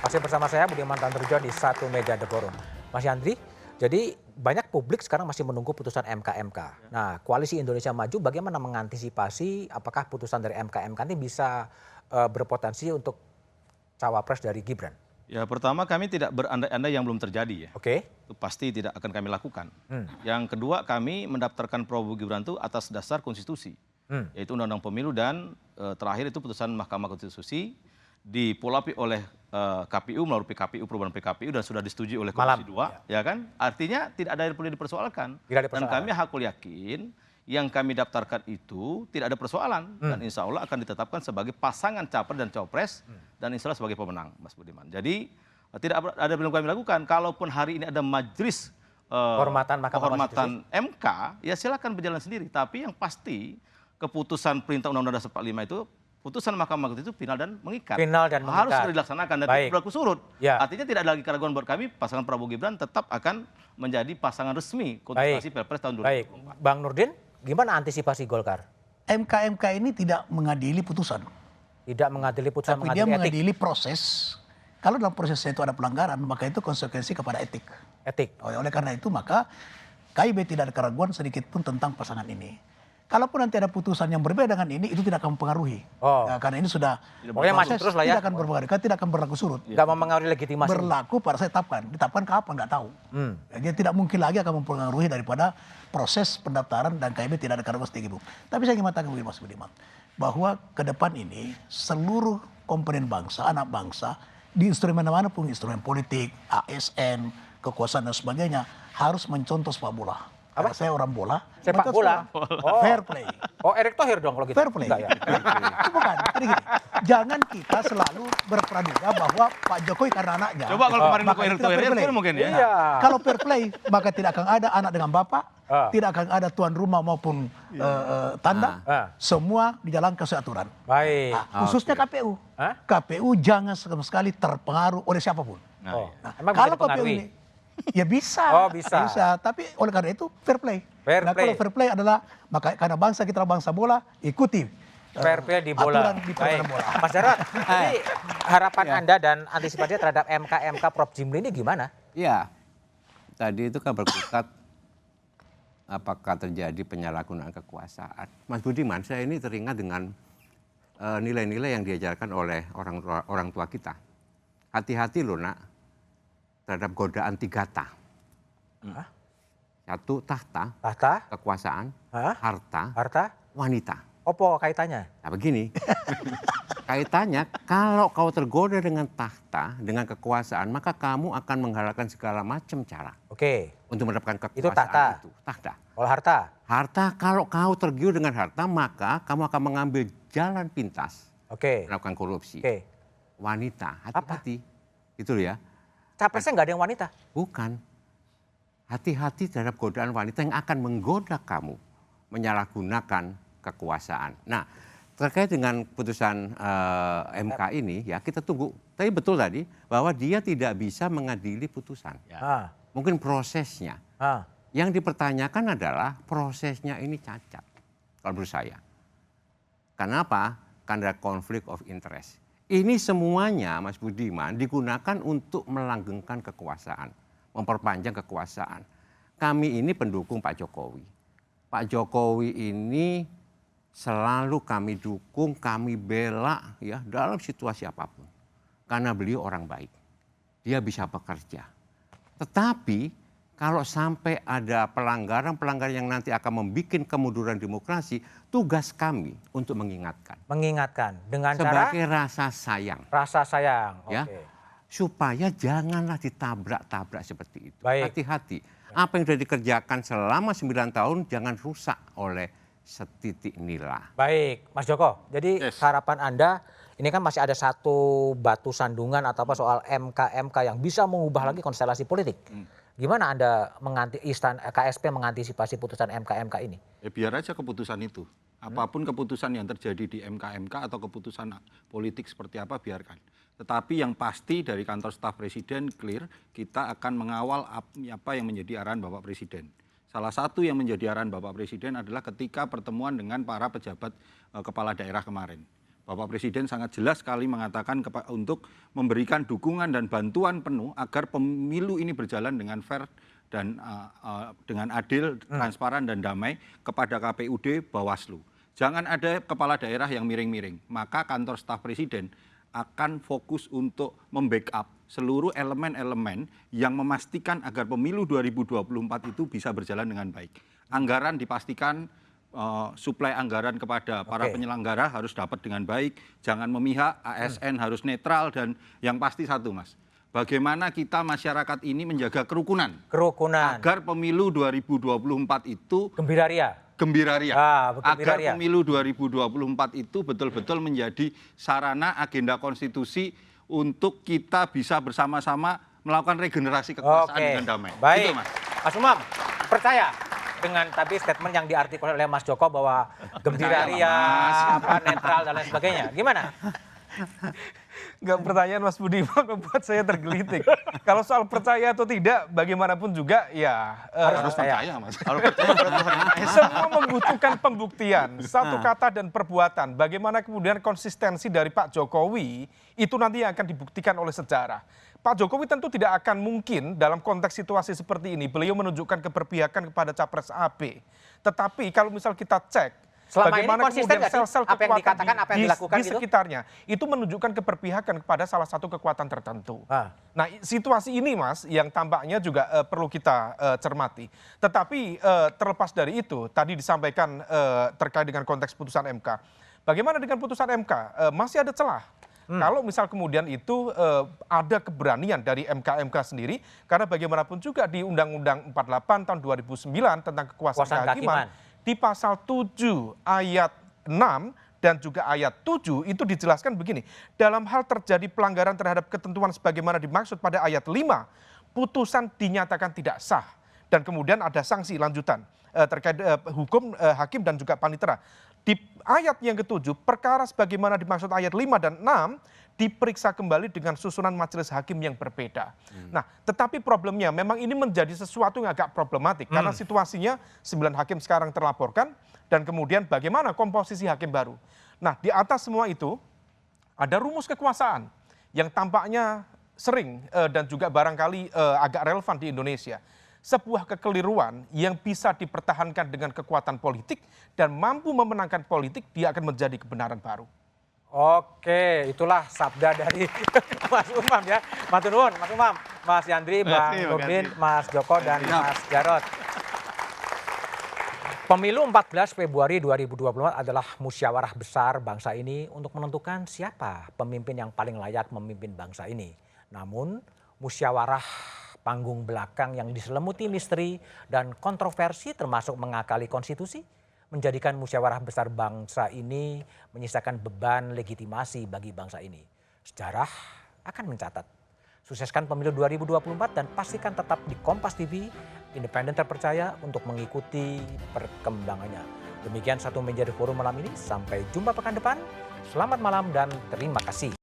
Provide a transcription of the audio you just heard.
Masih bersama saya Budiman Tanrujo di Satu Meja The Forum. Mas Yandri, jadi banyak publik sekarang masih menunggu putusan MK. Nah, Koalisi Indonesia Maju bagaimana mengantisipasi apakah putusan dari MK ini bisa berpotensi untuk cawapres dari Gibran? Ya, pertama kami tidak berandai-andai yang belum terjadi ya. Oke. Itu pasti tidak akan kami lakukan. Yang kedua, kami mendaftarkan Prabowo Gibran itu atas dasar konstitusi. Yaitu Undang-Undang Pemilu dan terakhir itu putusan Mahkamah Konstitusi dipolapi oleh KPU melalui PKPU, perubahan PKPU dan sudah disetujui oleh Komisi 2, ya kan? Artinya tidak ada yang perlu dipersoalkan. Dan kami hakul yakin yang kami daftarkan itu tidak ada persoalan dan insya Allah akan ditetapkan sebagai pasangan capres dan cawapres dan insya Allah sebagai pemenang, Mas Budiman. Jadi tidak ada yang kami lakukan. Kalaupun hari ini ada majelis kehormatan MK, ya silakan berjalan sendiri. Tapi yang pasti keputusan perintah Undang-Undang Dasar 45 itu putusan Mahkamah Konstitusi itu final dan mengikat. Harus segera dilaksanakan dan tidak berlaku surut. Ya. Artinya tidak ada lagi keraguan buat kami, pasangan Prabowo Gibran tetap akan menjadi pasangan resmi kontestasi Pilpres tahun 2024. Bang Nurdin, gimana antisipasi Golkar? MK ini tidak mengadili putusan. Tidak mengadili putusan, tapi dia mengadili proses. Kalau dalam prosesnya itu ada pelanggaran, maka itu konsekuensi kepada etik. Oleh karena itu maka KIB tidak ada keraguan sedikit pun tentang pasangan ini. Kalaupun nanti ada putusan yang berbeda dengan ini, itu tidak akan mempengaruhi. Ya, karena ini sudah masuk terus lah ya. Tidak akan berpengaruh, tidak akan berlaku surut. Tidak mempengaruhi legitimasi. Berlaku pada saat ditapkan kapan nggak tahu. Dia tidak mungkin lagi akan mempengaruhi daripada proses pendaftaran dan KIB tidak ada keraguan sedikit pun. Tapi saya ingin mengatakan begini Mas Budiman, bahwa ke depan ini seluruh komponen bangsa, anak bangsa, di instrumen manapun, instrumen politik, ASN, kekuasaan dan sebagainya, harus mencontoh sepak bola. Apa? Saya orang bola. Sepak bola? Fair play. Oh, Erick Thohir dong kalau gitu. Fair play. Enggak, ya? Itu bukan. Jadi gini, jangan kita selalu berpraduga bahwa Pak Jokowi karena anaknya. Coba kalau kemarin Erick Thohir mungkin ya. Iya. Kalau fair play, maka tidak akan ada anak dengan bapak, tidak akan ada tuan rumah maupun tanda. Semua dijalankan sesuai aturan. Baik. Khususnya KPU. KPU jangan sama sekali terpengaruh oleh siapapun. Kalau KPU ini ya bisa, bisa. Tapi oleh karena itu fair play. Kalau fair play adalah karena bangsa kita bangsa bola, ikuti fair play di bola. Bola. Mas Jarod, jadi harapan Anda dan antisipasinya terhadap MK Prof Jimli ini gimana? Iya, tadi itu kan berkutat apakah terjadi penyalahgunaan kekuasaan. Mas Budiman, saya ini teringat dengan nilai-nilai yang diajarkan oleh orang tua kita. Hati-hati loh nak terhadap godaan 3 ta. 1 tahta, kekuasaan, harta, wanita. Apa kaitannya? Nah begini, kaitannya kalau kau tergoda dengan tahta, dengan kekuasaan, maka kamu akan menghalalkan segala macam cara. Untuk mendapatkan kekuasaan itu. Tahta. Kalau harta? Harta, kalau kau tergiur dengan harta, maka kamu akan mengambil jalan pintas. Melakukan korupsi. Wanita, hati-hati. Itu ya. Capresnya nggak ada yang wanita? Bukan. Hati-hati terhadap godaan wanita yang akan menggoda kamu menyalahgunakan kekuasaan. Nah, terkait dengan putusan MK ini, ya kita tunggu. Tapi betul tadi bahwa dia tidak bisa mengadili putusan. Mungkin prosesnya. Yang dipertanyakan adalah prosesnya ini cacat. Kalau menurut saya. Kenapa? Karena konflik of interest. Ini semuanya, Mas Budiman, digunakan untuk melanggengkan kekuasaan, memperpanjang kekuasaan. Kami ini pendukung Pak Jokowi. Pak Jokowi ini selalu kami dukung, kami bela ya dalam situasi apapun. Karena beliau orang baik. Dia bisa bekerja. Tetapi kalau sampai ada pelanggaran-pelanggaran yang nanti akan membuat kemunduran demokrasi, tugas kami untuk mengingatkan. Mengingatkan dengan sebagai cara rasa sayang. Rasa sayang. Ya, supaya janganlah ditabrak-tabrak seperti itu. Hati-hati. Apa yang sudah dikerjakan selama 9 tahun jangan rusak oleh setitik nila. Baik, Mas Joko. Jadi harapan Anda ini kan masih ada satu batu sandungan atau apa soal MK yang bisa mengubah lagi konstelasi politik. Gimana Anda KSP mengantisipasi putusan MK ini? Ya biar aja keputusan itu. Apapun keputusan yang terjadi di MK atau keputusan politik seperti apa biarkan. Tetapi yang pasti dari kantor staf presiden clear, kita akan mengawal apa yang menjadi arahan Bapak Presiden. Salah satu yang menjadi arahan Bapak Presiden adalah ketika pertemuan dengan para pejabat kepala daerah kemarin. Bapak Presiden sangat jelas sekali mengatakan untuk memberikan dukungan dan bantuan penuh agar pemilu ini berjalan dengan fair dan dengan adil, transparan dan damai kepada KPUD Bawaslu. Jangan ada kepala daerah yang miring-miring. Maka kantor staf Presiden akan fokus untuk membackup seluruh elemen-elemen yang memastikan agar pemilu 2024 itu bisa berjalan dengan baik. Anggaran dipastikan, suplai anggaran kepada para penyelenggara harus dapat dengan baik, jangan memihak, ASN harus netral, dan yang pasti satu, Mas, bagaimana kita masyarakat ini menjaga kerukunan. Agar pemilu 2024 itu gembira ria. Agar pemilu 2024 itu betul-betul menjadi sarana agenda konstitusi untuk kita bisa bersama-sama melakukan regenerasi kekuasaan dengan damai. Baik, itu, Mas. Mas Umam, percaya dengan tadi statement yang diartikulasi oleh Mas Joko bahwa gembira ria, netral dan lain sebagainya. Gimana? Enggak, pertanyaan Mas Budiman membuat saya tergelitik. Kalau soal percaya atau tidak, bagaimanapun juga ya Harus percaya, Mas. semua membutuhkan pembuktian, satu kata dan perbuatan. Bagaimana kemudian konsistensi dari Pak Jokowi itu nanti yang akan dibuktikan oleh sejarah. Pak Jokowi tentu tidak akan mungkin dalam konteks situasi seperti ini beliau menunjukkan keberpihakan kepada capres AB. Tetapi kalau misal kita cek Selama bagaimana ini konsisten kemudian sel-sel apa yang dikatakan, apa yang dilakukan di gitu? sekitarnya itu menunjukkan keberpihakan kepada salah satu kekuatan tertentu. Nah, situasi ini, Mas, yang tampaknya juga perlu kita cermati. Tetapi terlepas dari itu, tadi disampaikan terkait dengan konteks putusan MK. Bagaimana dengan putusan MK? Masih ada celah. Kalau misal kemudian itu ada keberanian dari MK sendiri, karena bagaimanapun juga di Undang-Undang 48 tahun 2009 tentang kekuasaan kehakiman, di pasal 7 ayat 6 dan juga ayat 7 itu dijelaskan begini, dalam hal terjadi pelanggaran terhadap ketentuan sebagaimana dimaksud pada ayat 5, putusan dinyatakan tidak sah dan kemudian ada sanksi lanjutan terkait hukum hakim dan juga panitera. Di ayat yang ke-7, perkara sebagaimana dimaksud ayat 5 dan 6 diperiksa kembali dengan susunan majelis hakim yang berbeda. Nah, tetapi problemnya memang ini menjadi sesuatu yang agak problematik karena situasinya 9 hakim sekarang terlaporkan dan kemudian bagaimana komposisi hakim baru. Nah, di atas semua itu ada rumus kekuasaan yang tampaknya sering dan juga barangkali agak relevan di Indonesia. Sebuah kekeliruan yang bisa dipertahankan dengan kekuatan politik dan mampu memenangkan politik, dia akan menjadi kebenaran baru. Oke, itulah sabda dari Mas Umam ya. Matur nuwun, Mas Umam, Mas Yandri, Bang Nurdin, Mas Joko, dan Mas Jarot. Pemilu 14 Februari 2024 adalah musyawarah besar bangsa ini untuk menentukan siapa pemimpin yang paling layak memimpin bangsa ini. Namun, musyawarah panggung belakang yang diselimuti misteri dan kontroversi termasuk mengakali konstitusi menjadikan musyawarah besar bangsa ini menyisakan beban legitimasi bagi bangsa ini. Sejarah akan mencatat. Sukseskan pemilu 2024 dan pastikan tetap di Kompas TV, independen terpercaya untuk mengikuti perkembangannya. Demikian Satu Meja The Forum malam ini, sampai jumpa pekan depan. Selamat malam dan terima kasih.